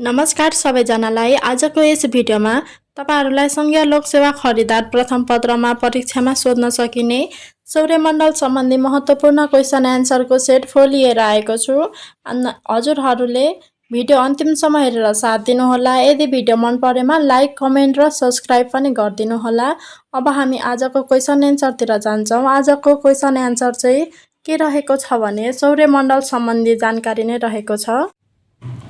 नमस्कार सबैजनालाई। आजको यस भिडियोमा तपाईहरुलाई संघीय लोकसेवा खरिदार प्रथम पत्रमा परीक्षामा सोध्न सकिने सौर्यमण्डल सम्बन्धी महत्त्वपूर्ण क्वेशन एन्सरको सेट 4 लिएर आएको छु। हजुरहरुले भिडियो अन्तिमसम्म हेरेर साथ दिनुहोला। यदि भिडियो मन परेमा लाइक, कमेन्ट र सब्स्क्राइब पनि गरिदिनु होला। अब हामी आजको क्वेशन एन्सरतिर जान्छौं। आजको क्वेशन एन्सर चाहिँ के रहेको छ भने सौर्यमण्डल सम्बन्धी जानकारी नै रहेको छ।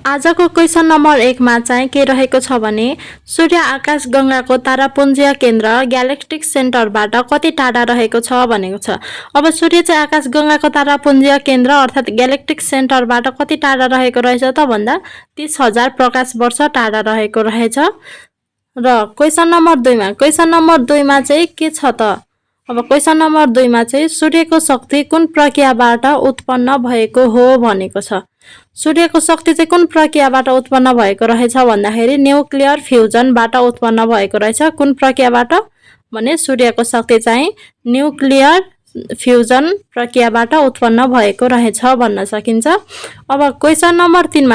आजको क्वेशन नम्बर 1 मा चाहिँ के रहेको छ भने सूर्य आकाश गंगाको तारापुञ्जीय केन्द्र ग्यालेक्टिक सेन्टरबाट कति टाढा रहेको छ भनेको छ। अब सूर्य चाहिँ आकाश गंगाको तारापुञ्जीय केन्द्र अर्थात ग्यालेक्टिक सेन्टरबाट कति टाढा रहेको रहेछ त भन्दा 30,000 प्रकाश वर्ष टाढा रहेको रहेछ। र क्वेशन नम्बर 2 मा चाहिँ के छ त। अब क्वेशन नम्बर 2 मा चाहिँ सूर्यको शक्ति कुन प्रक्रियाबाट उत्पन्न भएको हो भनेको छ। सूर्यको शक्ति चाहिँ कुन प्रक्रियाबाट उत्पन्न भएको रहेछ भन्दाखेरि न्युक्लियर फ्युजनबाट उत्पन्न भएको रहेछ। कुन प्रक्रियाबाट भने सूर्यको शक्ति चाहिँ न्युक्लियर फ्युजन प्रक्रियाबाट उत्पन्न भएको रहेछ भन्न सकिन्छ। अब क्वेशन नम्बर 3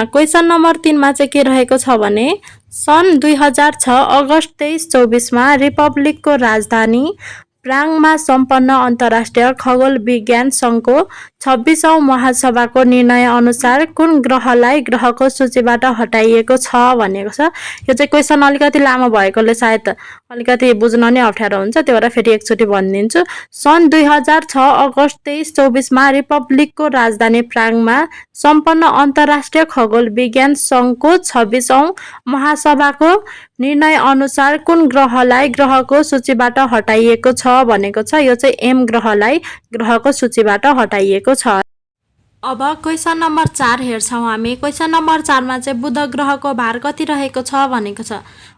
मा चाहिँ के रहेको छ भने सन् 2006 अगस्त 23-24 मा रिपब्लिकको राजधानी प्राङमा सम्पन्न अन्तर्राष्ट्रिय खगोल विज्ञान संघको 26औं महासभाको निर्णय अनुसार कुन ग्रहलाई ग्रहको सूचीबाट हटाइएको छ भनेको छ। यो चाहिँ क्वेशन अलिकति लामो भएकोले सायद अलिकति बुझ्न नै अप्ठ्यारो हुन्छ, त्यही भएर फेरि एकचोटि भनिदिन्छु। सन् 2006 अगस्त 23-24 मा रिपब्लिकको राजधानी प्राङमा सम्पन्न अन्तर्राष्ट्रिय खगोल विज्ञान संघको 26औं महासभाको निर्णय अनुसार कुन ग्रहलाई ग्रहको सूचीबाट हटाइएको छ भनेको छ। यो चाहिँ एम ग्रहलाई ग्रहको सूचीबाट हटाइएको छ। अब क्वेशन नम्बर 4 हेर्छौं हामी। क्वेशन नम्बर 4 मा चाहिँ बुध ग्रहको भार कति रहेको छ भनेको छ।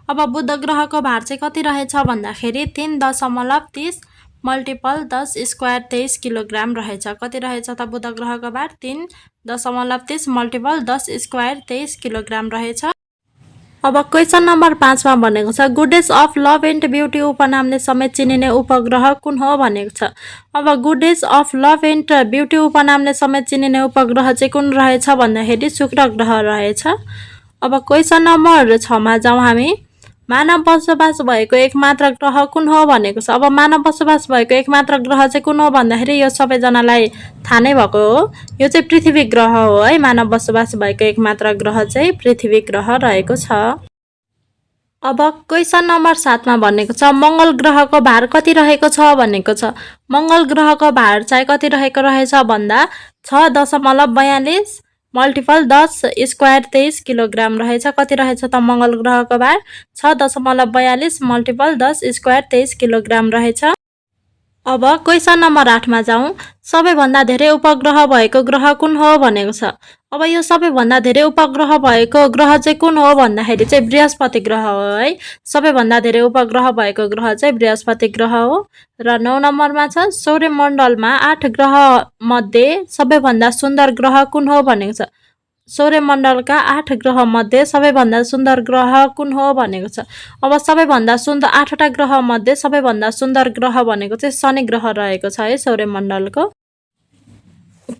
अब बुध ग्रहको भार चाहिँ कति रहेछ भन्दाखेरि 3.30 मल्टिपल 10 स्क्वायर 23 किलोग्राम रहेछ। कति रहेछ त बुध ग्रहको भार 3.30 मल्टिपल 10 स्क्वायर 23 किलोग्राम रहेछ। अब क्वेशन नम्बर 5 मा भनेको छ गुडेस अफ लभ एन्ड ब्युटी उपनामले समेत चिनिने उपग्रह कुन हो भनेको छ। अब गुडेस अफ लभ एन्ड ब्युटी उपनामले समेत चिनिने उपग्रह चाहिँ कुन रहेछ भन्दाखेरि शुक्र ग्रह रहेछ। अब क्वेशन नम्बर 6 मा जाउँ हामी। मानव बसोबास भएको एकमात्र ग्रह कुन हो भनेको छ। अब मानव बसोबास भएको एकमात्र ग्रह चाहिँ कुन हो भन्दाखेरि यो सबैजनालाई थाहा नै भएको हो, यो चाहिँ पृथ्वी ग्रह हो है। मानव बसोबास भएको एकमात्र ग्रह चाहिँ पृथ्वी ग्रह रहेको छ। अब क्वेशन नम्बर 7 मा भनेको छ मंगल ग्रहको भार कति रहेको छ भनेको छ। मंगल ग्रहको भार चाहिँ कति रहेको रहेछ भन्दा 6.42 मल्टिपल 10 स्क्वायर 23 किलोग्राम रहेछ। कति रहेछ त मंगल ग्रहको भार 6.42 मल्टिपल 10 स्क्वायर 23 किलोग्राम रहेछ। अब क्वेशन नम्बर 8 मा जाउँ। सबैभन्दा धेरै उपग्रह भएको ग्रह कुन हो भनेको छ। अब यो सबैभन्दा धेरै उपग्रह भएको ग्रह चाहिँ कुन हो भन्दाखेरि चाहिँ बृहस्पति ग्रह हो है। सबैभन्दा धेरै उपग्रह भएको ग्रह चाहिँ बृहस्पति ग्रह हो। र 9 नम्बरमा छ सौर्यमण्डलमा 8 ग्रह मध्ये सबैभन्दा सुन्दर ग्रह कुन हो भनेको छ। सौर्यमण्डलका 8 ग्रह मध्ये सबैभन्दा सुन्दर ग्रह कुन हो भनेको छ। अब सबैभन्दा सुन्दर 8वटा ग्रह मध्ये सबैभन्दा सुन्दर ग्रह भनेको चाहिँ शनि ग्रह रहेको छ है सौर्यमण्डलको।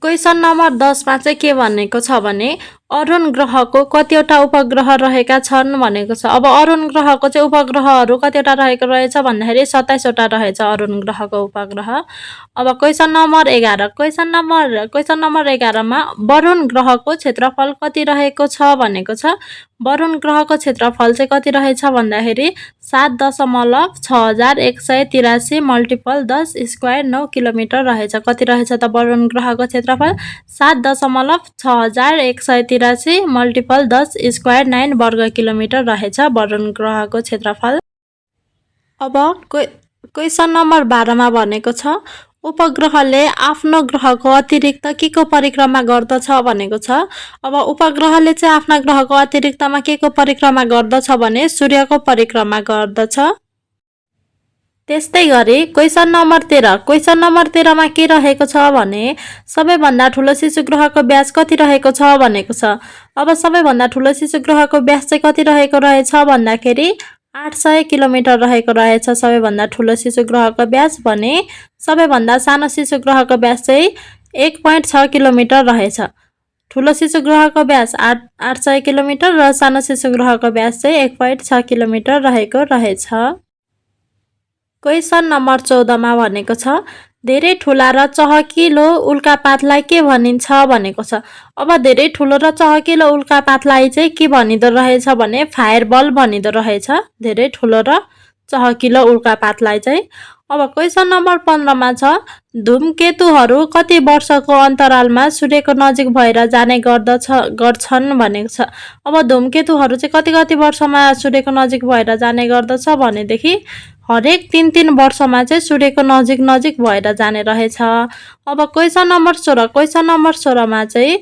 क्वेशन नम्बर 10 मा चाहिँ के भनेको छ भने अरुण ग्रहको कतिवटा उपग्रह रहेका छन् भनेको छ। अब अरुण ग्रहको चाहिँ उपग्रहहरू कतिवटा रहेको रहेछ भन्दाखेरि 27 वटा रहेछ अरुण ग्रहको उपग्रह। अब क्वेशन नम्बर 11 मा वरुण ग्रहको क्षेत्रफल कति रहेको छ भनेको छ। वरुण ग्रहको क्षेत्रफल चाहिँ कति रहेछ भन्दाखेरि 7.6183 मल्टिपल 10 स्क्वायर 9 किलोमिटर रहेछ। कति रहेछ त वरुण ग्रहको क्षेत्रफल 7.6183 मल्टिपल 10 स्क्वायर 9 वर्ग किलोमिटर रहेछ वरुण ग्रहको क्षेत्रफल। अब क्वेशन नम्बर 12 मा भनेको छ उपग्रहले आफ्नो ग्रहको अतिरिक्त के को परिक्रमा गर्दछ भनेको छ। अब उपग्रहले चाहिँ आफ्ना ग्रहको अतिरिक्तमा के को परिक्रमा गर्दछ भने सूर्यको परिक्रमा गर्दछ। त्यस्तै गरी क्वेशन नम्बर 13 मा के रहेको छ भने सबैभन्दा ठुलो शिशु ग्रहको व्यास कति रहेको छ भनेको छ। अब सबैभन्दा ठुलो शिशु ग्रहको व्यास चाहिँ कति रहेको रहेछ भन्दाखेरि 800 किलोमिटर रहेको रहेछ सबैभन्दा ठुलो शिशु ग्रहको व्यास भने सबैभन्दा सानो शिशु ग्रहको व्यास चाहिँ 1.6 किलोमिटर रहेछ। ठुलो शिशु ग्रहको व्यास 800 किलोमिटर र सानो शिशु ग्रहको व्यास चाहिँ 1.6 किलोमिटर रहेको रहेछ। क्वेसन नम्बर 14 मा भनेको छ धेरै ठुला र चहकिलो उल्कापातलाई के भनिन्छ भनेको छ। अब धेरै ठुलो र चहकिलो उल्कापातलाई चाहिँ के भनिदो रहेछ भने फायरबल भनिदो रहेछ। धेरै ठुलो र चहकिलो उल्कापातलाई चाहिँ। अब क्वेसन नम्बर 15 मा छ धूमकेतुहरू कति वर्षको अन्तरालमा सूर्यको नजिक भएर जाने गर्छन् भनेको छ। अब धूमकेतुहरू चाहिँ कति वर्षमा सूर्यको नजिक भएर जाने गर्दछ भनेदेखि हरेक 3 वर्षमा चाहिँ सूर्यको नजिक भएर जाने रहेछ। अब क्वेसन नम्बर 16 क्वेसन नम्बर 16 मा चाहिँ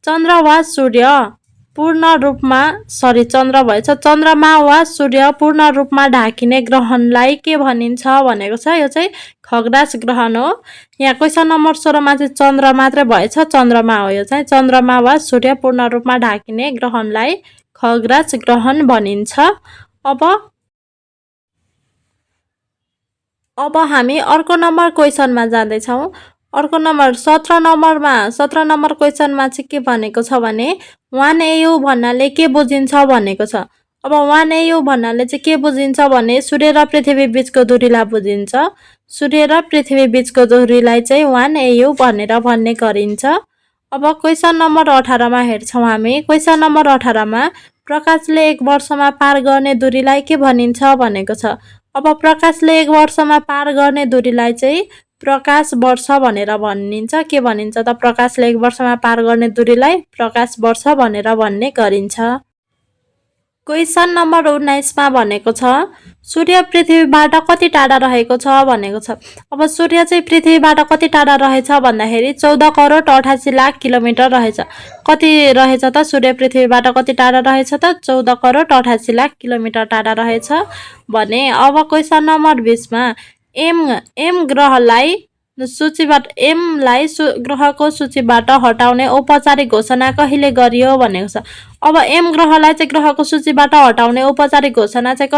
चन्द्र वा सूर्य पूर्ण रूपमा चन्द्रमा वा सूर्य पूर्ण रूपमा ढाकिने ग्रहणलाई के भनिन्छ भनेको छ। यो चाहिँ खग्रास ग्रहण हो। यहाँ क्वेसन नम्बर 16 मा चाहिँ चन्द्र मात्रै भएछ, चन्द्रमा हो। यो चाहिँ चन्द्रमा वा सूर्य पूर्ण रूपमा ढाकिने ग्रहणलाई खग्रास ग्रहण भनिन्छ। अब हामी अर्को नम्बर क्वेसनमा जाँदैछौँ। अर्को नम्बर 17 नम्बर क्वेसनमा चाहिँ के भनेको छ भने 1AU भन्नाले के बुझिन्छ भनेको छ। अब 1AU भन्नाले चाहिँ के बुझिन्छ भने सूर्य र पृथ्वी बीचको दूरीलाई बुझिन्छ। सूर्य र पृथ्वी बीचको दूरीलाई चाहिँ 1AU भनेर भन्ने गरिन्छ। अब क्वेसन नम्बर 18 मा हेर्छौँ हामी। क्वेसन नम्बर 18 मा प्रकाशले 1 वर्षमा पार गर्ने दूरीलाई के भनिन्छ भनेको छ। अब प्रकाशले 1 वर्षमा पार गर्ने दूरीलाई चाहिँ प्रकाश वर्ष भनेर भनिन्छ। के भनिन्छ त प्रकाशले 1 वर्षमा पार गर्ने दूरीलाई प्रकाश वर्ष भनेर भन्ने गरिन्छ। क्वेसन नम्बर 19 मा भनेको छ सूर्य पृथ्वीबाट कति टाढा रहेको छ भनेको छ। अब सूर्य चाहिँ पृथ्वीबाट कति टाढा रहेछ भन्दाखेरि 14 करोड 88 लाख किलोमिटर रहेछ। कति रहेछ त सूर्य पृथ्वीबाट कति टाढा रहेछ त 14 करोड 88 लाख किलोमिटर टाढा रहेछ भने। अब क्वेसन नम्बर 20 मा एम ग्रहलाई ग्रहको सूचीबाट हटाउने औपचारिक घोषणा कहिले गरियो भनेको छ। अब एम ग्रहलाई चाहिँ ग्रहको सूचीबाट हटाउने औपचारिक घोषणा चाहिँ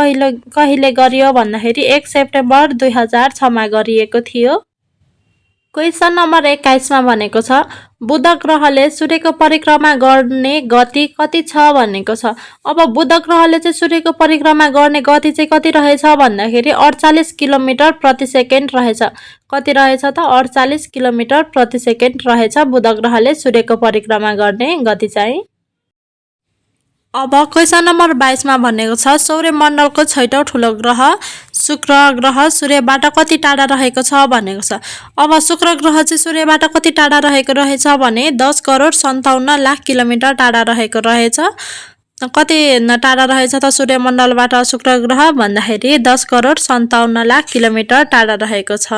कहिले गरियो भन्दाखेरि 1 सेप्टेम्बर 2006 मा गरिएको थियो। क्वेसन नम्बर 21 मा भनेको छ बुध ग्रहले सूर्यको परिक्रमा गर्ने गति कति छ भनेको छ। अब बुध ग्रहले चाहिँ सूर्यको परिक्रमा गर्ने गति चाहिँ कति रहेछ भन्दाखेरि 48 किलोमिटर प्रति सेकेन्ड रहेछ। कति रहेछ त 48 किलोमिटर प्रति सेकेन्ड रहेछ बुध ग्रहले सूर्यको परिक्रमा गर्ने गति चाहिँ। अब क्वेसन नम्बर 22 मा भनेको छ सौर्यमण्डलको 6औं ठुलो ग्रह शुक्र ग्रह सूर्यबाट कति टाढा रहेको छ भनेको छ। अब शुक्र ग्रह चाहिँ सूर्यबाट कति टाढा रहेको रहेछ भने 10 करोड 57 लाख किलोमिटर टाढा रहेको रहेछ। कति टाढा रहेछ त सूर्यमण्डलबाट शुक्र ग्रह भन्दाखेरि 10 करोड 57 लाख किलोमिटर टाढा रहेको छ।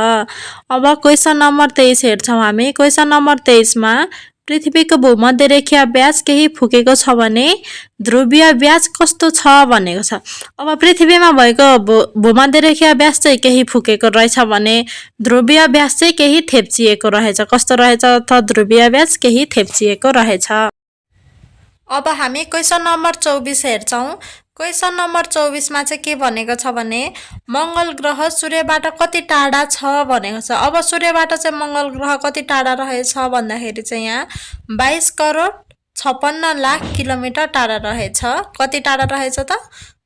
अब क्वेसन नम्बर 23 हेर्छौँ हामी। क्वेसन नम्बर 23 मा पृथ्वीको भूमध्य रेखीय व्यास केही फुकेको छ भने ध्रुवीय व्यास कस्तो छ भनेको छ। अब पृथ्वीमा भएको भूमध्य रेखीय व्यास चाहिँ केही फुकेको रहेछ भने ध्रुवीय व्यास चाहिँ केही थेप्चिएको रहेछ। कस्तो रहेछ त ध्रुवीय व्यास केही थेप्चिएको रहेछ। अब हामी क्वेसन नम्बर 24 हेर्छौँ। क्वेसन नम्बर 24 मा चाहिँ के भनेको छ भने मङ्गल ग्रह सूर्यबाट कति टाढा छ भनेको छ। अब सूर्यबाट चाहिँ मङ्गल ग्रह कति टाढा रहेछ भन्दाखेरि चाहिँ यहाँ 22 करोड 56 लाख किलोमिटर टाढा रहेछ। कति टाढा रहेछ त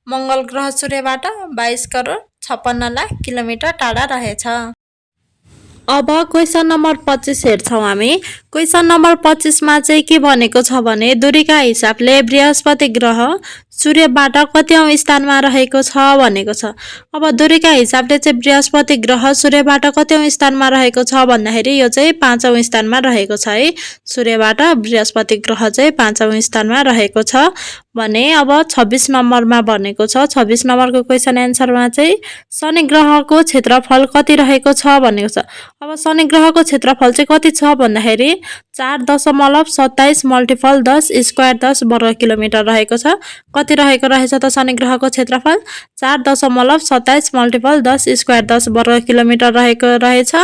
मङ्गल ग्रह सूर्यबाट 22 करोड 56 लाख किलोमिटर टाढा रहेछ। अब क्वेसन नम्बर 25 हेर्छौँ हामी। क्वेसन नम्बर 25 मा चाहिँ के भनेको छ भने दूरीका हिसाबले बृहस्पति ग्रह सूर्यबाट कतिऔं स्थानमा रहेको छ भनेको छ। अब दूरीका हिसाबले चाहिँ बृहस्पति ग्रह सूर्यबाट कतिऔं स्थानमा रहेको छ भन्दाखेरि यो चाहिँ 5औं स्थानमा रहेको छ है। सूर्यबाट बृहस्पति ग्रह चाहिँ 5औं स्थानमा रहेको छ भने। अब 26 नम्बरमा भनेको छ 26 नम्बरको क्वेसन एन्सरमा चाहिँ शनि ग्रहको क्षेत्रफल कति रहेको छ भनेको छ। अब शनि ग्रहको क्षेत्रफल चाहिँ कति छ भन्दाखेरि 4.27 मल्टिपल 10 स्क्वायर 10 वर्ग किलोमिटर रहेको छ। कति रहेको रहेछ त शनि ग्रहको क्षेत्रफल 4.27 मल्टिपल 10 स्क्वायर 10 वर्ग किलोमिटर रहेको रहेछ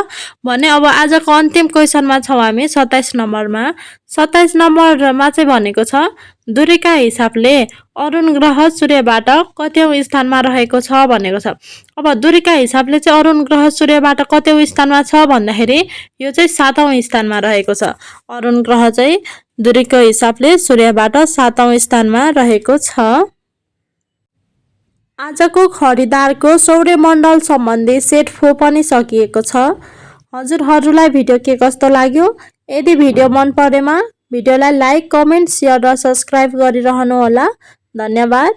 भने। अब आजको अन्तिम क्वेसनमा छौँ हामी 27 नम्बरमा। 27 नम्बरमा चाहिँ भनेको छ दूरीका हिसाबले अरुण ग्रह सूर्यबाट कतिऔं स्थानमा रहेको छ भनेको छ। अब दूरीका हिसाबले चाहिँ अरुण ग्रह सूर्यबाट कतिऔं स्थानमा छ भन्दाखेरि यो चाहिँ 7औं स्थानमा रहेको छ। अरुण ग्रह चाहिँ दूरीको हिसाबले सूर्यबाट 7औं स्थानमा रहेको छ। आजको खरिदारको सौर्यमण्डल सम्बन्धी सेट 4 पनि सकिएको छ। हजुरहरूलाई भिडियो के कस्तो लाग्यो? यदि भिडियो मन परेमा भिडियोलाई लाइक, कमेन्ट, शेयर र सब्स्क्राइब गरिरहनु होला। धन्यवाद।